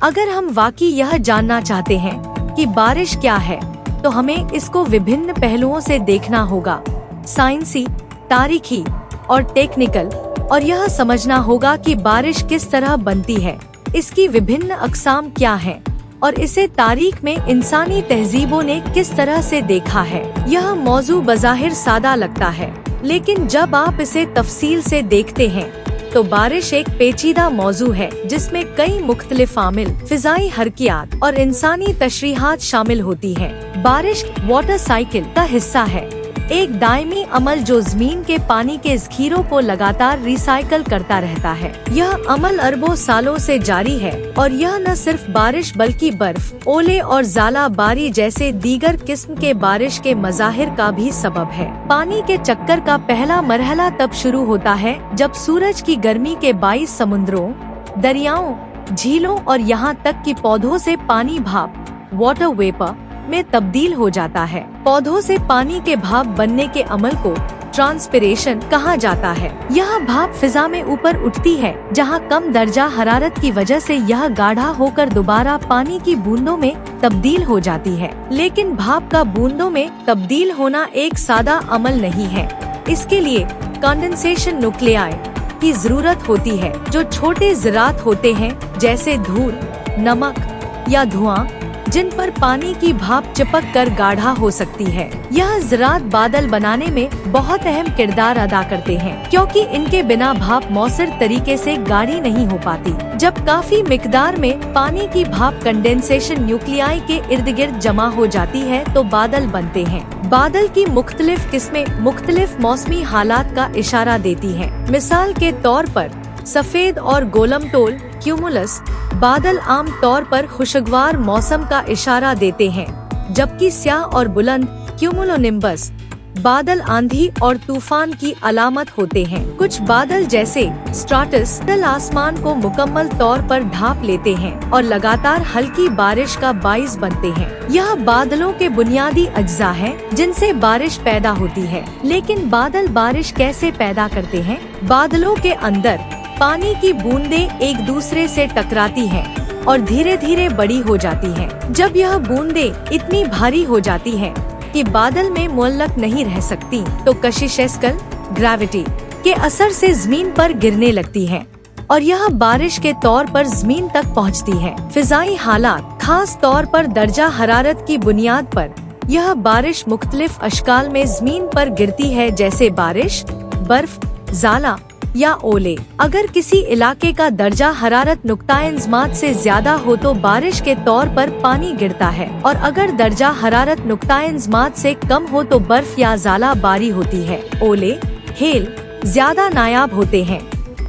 अगर हम वाकई यह जानना चाहते हैं कि बारिश क्या है, तो हमें इसको विभिन्न पहलुओं से देखना होगा, साइंसी, तारीखी और टेक्निकल, और यह समझना होगा कि बारिश किस तरह बनती है, इसकी विभिन्न अक़साम क्या हैं, और इसे तारीख में इंसानी तहजीबों ने किस तरह से देखा है। यह मौजू बज़ाहिर सादा लगता है, लेकिन जब आप इसे तफसील से देखते हैं तो बारिश एक पेचीदा मौजू है जिसमें कई मुख्तलिफ आमिल, फिजाई हरकियात और इंसानी तशरीहात शामिल होती हैं। बारिश वाटर साइकिल का हिस्सा है, एक दायमी अमल जो जमीन के पानी के ज़ख़ीरों को लगातार रिसाइकल करता रहता है। यह अमल अरबों सालों से जारी है और यह न सिर्फ बारिश बल्कि बर्फ, ओले और ज़ाला बारी जैसे दीगर किस्म के बारिश के मज़ाहिर का भी सबब है। पानी के चक्कर का पहला मरहला तब शुरू होता है जब सूरज की गर्मी के 22 समुद्रों, दरियाओं, झीलों और यहाँ तक कि पौधों से पानी भाप, वाटर वेपर में तब्दील हो जाता है। पौधों से पानी के भाप बनने के अमल को ट्रांसपिरेशन कहा जाता है। यह भाप फिजा में ऊपर उठती है, जहां कम दर्जा हरारत की वजह से यह गाढ़ा होकर दोबारा पानी की बूंदों में तब्दील हो जाती है। लेकिन भाप का बूंदों में तब्दील होना एक सादा अमल नहीं है। इसके लिए कंडेंसेशन न्यूक्लियाई की जरूरत होती है, जो छोटे ज़रात होते हैं जैसे धूल, नमक या धुआं, जिन पर पानी की भाप चिपक कर गाढ़ा हो सकती है। यह ज़रात बादल बनाने में बहुत अहम किरदार अदा करते हैं, क्योंकि इनके बिना भाप मौसर तरीके से गाढ़ी नहीं हो पाती। जब काफी मिकदार में पानी की भाप कंडेंसेशन न्यूक्लियाई के इर्द गिर्द जमा हो जाती है तो बादल बनते हैं। बादल की मुख्तलिफ किस्में मुख्तलिफ मौसमी हालात का इशारा देती हैं। मिसाल के तौर पर सफेद और गोलमटोल क्यूमुलस बादल आम तौर पर खुशगवार मौसम का इशारा देते हैं, जबकि स्याह और बुलंद क्यूमुलोनिम्बस बादल आंधी और तूफान की अलामत होते हैं। कुछ बादल जैसे स्ट्राटस आसमान को मुकम्मल तौर पर ढांप लेते हैं और लगातार हल्की बारिश का बाइस बनते हैं। यह बादलों के बुनियादी अज्जा हैं जिनसे बारिश पैदा होती है। लेकिन बादल बारिश कैसे पैदा करते हैं? बादलों के अंदर पानी की बूंदें एक दूसरे से टकराती हैं और धीरे धीरे बड़ी हो जाती हैं। जब यह बूंदें इतनी भारी हो जाती हैं कि बादल में मुअल्लक नहीं रह सकती, तो कशिशेस्कल ग्रेविटी के असर से जमीन पर गिरने लगती हैं और यह बारिश के तौर पर जमीन तक पहुंचती है। फिजाई हालात, खास तौर पर दर्जा हरारत की बुनियाद पर यह बारिश मुख्तलिफ अशकाल में जमीन पर गिरती है, जैसे बारिश, बर्फ, ज़ाला या ओले। अगर किसी इलाके का दर्जा हरारत नुक्ता-ए-इंज़मात से ज्यादा हो तो बारिश के तौर पर पानी गिरता है, और अगर दर्जा हरारत नुक्ता-ए-इंज़मात से कम हो तो बर्फ या ज़ाला बारी होती है। ओले, हेल ज्यादा नायाब होते हैं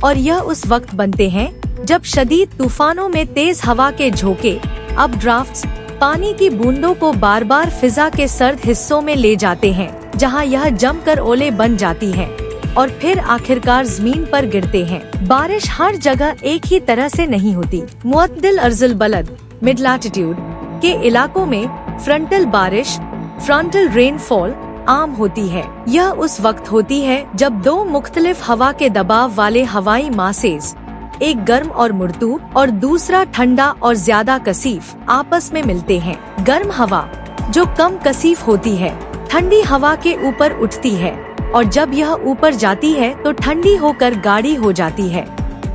और यह उस वक्त बनते हैं जब शदीद तूफानों में तेज हवा के झोंके, अपड्राफ्ट्स, पानी की बूंदों को बार बार फिजा के सर्द हिस्सों में ले जाते हैं, जहां यह जमकर ओले बन जाती है और फिर आखिरकार जमीन पर गिरते हैं। बारिश हर जगह एक ही तरह से नहीं होती। मुअत्तदिल अर्जुल बलद, मिड लैटिट्यूड के इलाकों में फ्रंटल बारिश, फ्रंटल रेनफॉल आम होती है। यह उस वक्त होती है जब दो मुख्तलिफ हवा के दबाव वाले हवाई मासेज, एक गर्म और मुर्तूब और दूसरा ठंडा और ज्यादा कसीफ, आपस में मिलते हैं। गर्म हवा, जो कम कसीफ होती है, ठंडी हवा के ऊपर उठती है और जब यह ऊपर जाती है तो ठंडी होकर गाढ़ी हो जाती है,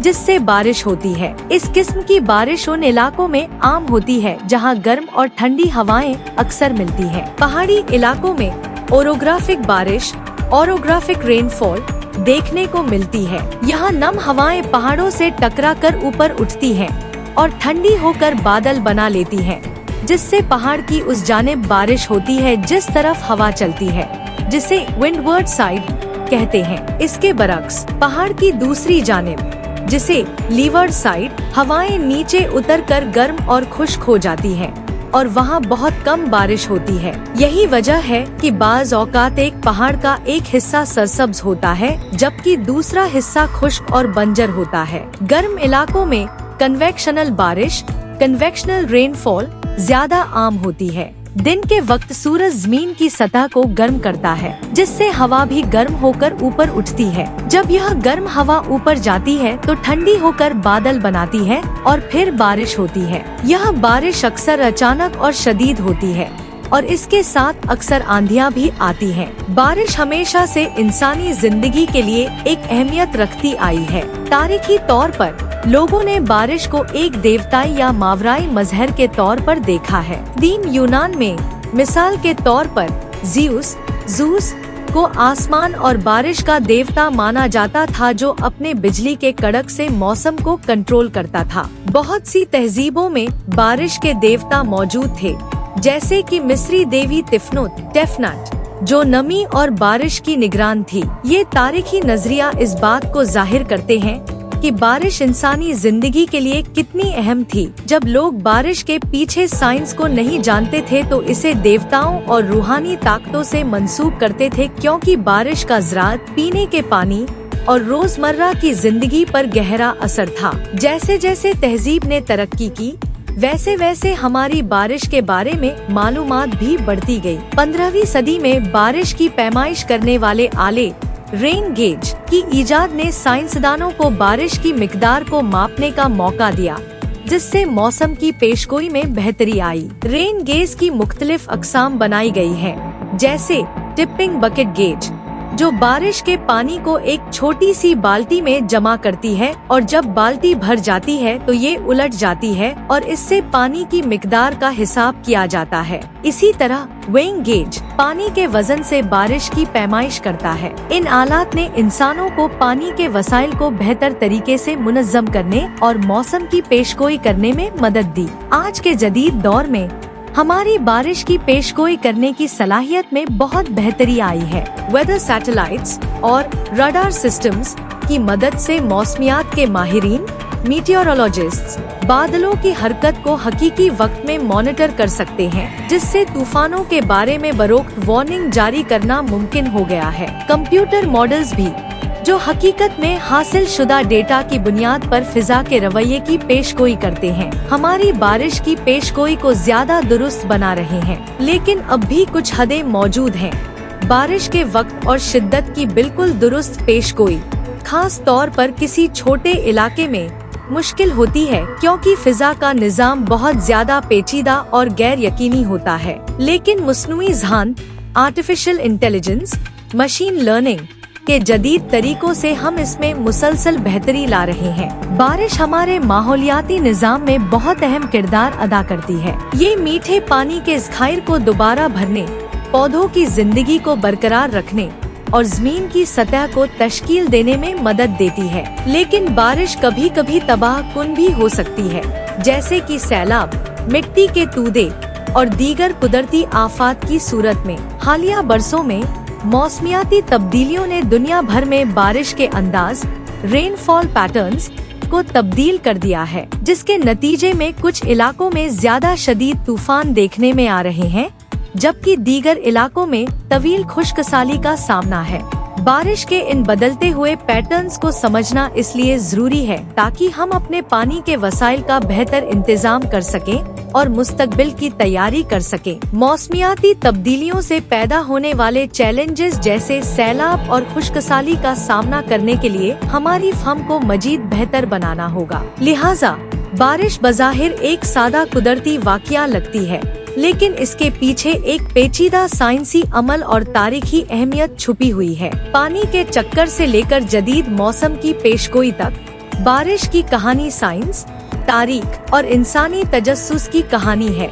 जिससे बारिश होती है। इस किस्म की बारिश उन इलाकों में आम होती है जहां गर्म और ठंडी हवाएं अक्सर मिलती हैं। पहाड़ी इलाकों में ओरोग्राफिक बारिश, ओरोग्राफिक रेनफॉल देखने को मिलती है। यहाँ नम हवाएं पहाड़ों से टकराकर ऊपर उठती हैं और ठंडी होकर बादल बना लेती हैं, जिससे पहाड़ की उस जानिब बारिश होती है जिस तरफ हवा चलती है, जिसे विंडवर्ड साइड कहते हैं। इसके बरक्स पहाड़ की दूसरी जानिब, जिसे लीवर्ड साइड, हवाएं नीचे उतरकर गर्म और खुश्क हो जाती हैं और वहाँ बहुत कम बारिश होती है। यही वजह है कि बाज़ औकात एक पहाड़ का एक हिस्सा सरसब्ज होता है जबकि दूसरा हिस्सा खुश्क और बंजर होता है। गर्म इलाकों में कन्वेक्शनल बारिश, कन्वेक्शनल रेनफॉल ज्यादा आम होती है। दिन के वक्त सूरज जमीन की सतह को गर्म करता है, जिससे हवा भी गर्म होकर ऊपर उठती है। जब यह गर्म हवा ऊपर जाती है तो ठंडी होकर बादल बनाती है और फिर बारिश होती है। यह बारिश अक्सर अचानक और शदीद होती है और इसके साथ अक्सर आंधियां भी आती हैं। बारिश हमेशा से इंसानी जिंदगी के लिए एक अहमियत रखती आई है। तारीखी तौर पर लोगों ने बारिश को एक देवताई या मावराई मजहर के तौर पर देखा है। कदीम यूनान में मिसाल के तौर पर ज़ूस को आसमान और बारिश का देवता माना जाता था, जो अपने बिजली के कड़क से मौसम को कंट्रोल करता था। बहुत सी तहजीबों में बारिश के देवता मौजूद थे, जैसे कि मिस्री देवी टेफनट, जो नमी और बारिश की निगरान थी। ये तारीखी नजरिया इस बात को जाहिर करते हैं कि बारिश इंसानी जिंदगी के लिए कितनी अहम थी। जब लोग बारिश के पीछे साइंस को नहीं जानते थे तो इसे देवताओं और रूहानी ताकतों से मंसूब करते थे, क्योंकि बारिश का ज़राअत, पीने के पानी और रोजमर्रा की जिंदगी पर गहरा असर था। जैसे जैसे तहजीब ने तरक्की की, वैसे वैसे हमारी बारिश के बारे में मालूमात भी बढ़ती गई। 15वीं सदी में बारिश की पैमाइश करने वाले आले रेन गेज की इजाद ने साइंसदानों को बारिश की मिकदार को मापने का मौका दिया, जिससे मौसम की पेशगोई में बेहतरी आई। रेन गेज की मुख्तलिफ अक़साम बनाई गई हैं, जैसे टिपिंग बकेट गेज, जो बारिश के पानी को एक छोटी सी बाल्टी में जमा करती है और जब बाल्टी भर जाती है तो ये उलट जाती है और इससे पानी की मिकदार का हिसाब किया जाता है। इसी तरह वेइंग गेज पानी के वजन से बारिश की पैमाइश करता है। इन आलात ने इंसानों को पानी के वसाइल को बेहतर तरीके से मुनज़्ज़म करने और मौसम की पेशगोई करने में मदद दी। आज के जदीद दौर में हमारी बारिश की पेशगोई करने की सलाहियत में बहुत बेहतरी आई है। वेदर सैटेलाइट्स और रडार सिस्टम्स की मदद से मौसमियात के माहिरीन मीटियोरोलॉजिस्ट्स बादलों की हरकत को हकीकी वक्त में मॉनिटर कर सकते हैं, जिससे तूफानों के बारे में बरोक्त वार्निंग जारी करना मुमकिन हो गया है। कंप्यूटर मॉडल्स भी, जो हकीकत में हासिल शुदा डेटा की बुनियाद पर फिजा के रवैये की पेशगोई करते हैं, हमारी बारिश की पेशगोई को ज्यादा दुरुस्त बना रहे हैं। लेकिन अब भी कुछ हदें मौजूद हैं। बारिश के वक्त और शिद्दत की बिल्कुल दुरुस्त पेशगोई खास तौर पर किसी छोटे इलाके में मुश्किल होती है, क्योंकि फिजा का निजाम बहुत ज्यादा पेचीदा और गैर यकीनी होता है। लेकिन मस्नूई ज़हान, आर्टिफिशियल इंटेलिजेंस, मशीन लर्निंग के जदीद तरीकों से हम इसमें मुसलसल बेहतरी ला रहे हैं। बारिश हमारे माहौलियाती निजाम में बहुत अहम किरदार अदा करती है। ये मीठे पानी के ज़खायर को दोबारा भरने, पौधों की जिंदगी को बरकरार रखने और जमीन की सतह को तश्कील देने में मदद देती है। लेकिन बारिश कभी कभी तबाह कुन भी हो सकती है, जैसे कि सैलाब, मिट्टी के तूदे और दीगर कुदरती आफात की सूरत में। हालिया बरसों में मौसमियाती तब्दीलियों ने दुनिया भर में बारिश के अंदाज, रेनफॉल पैटर्न्स को तब्दील कर दिया है, जिसके नतीजे में कुछ इलाकों में ज्यादा शदीद तूफान देखने में आ रहे हैं, जबकि दीगर इलाकों में तवील खुश्कसाली का सामना है। बारिश के इन बदलते हुए पैटर्न्स को समझना इसलिए जरूरी है ताकि हम अपने पानी के वसाइल का बेहतर इंतजाम कर सकें और मुस्तकबिल की तैयारी कर सकें। मौसमियाती तब्दीलियों से पैदा होने वाले चैलेंजेस जैसे सैलाब और खुश्कसाली का सामना करने के लिए हमारी फहम को मजीद बेहतर बनाना होगा। लिहाजा बारिश बज़ाहिर एक सादा कुदरती वाक़या लगती है, लेकिन इसके पीछे एक पेचीदा साइंसी अमल और तारीखी अहमियत छुपी हुई है। पानी के चक्कर से लेकर जदीद मौसम की पेशगोई तक, बारिश की कहानी साइंस, तारीख और इंसानी तजस्सुस की कहानी है।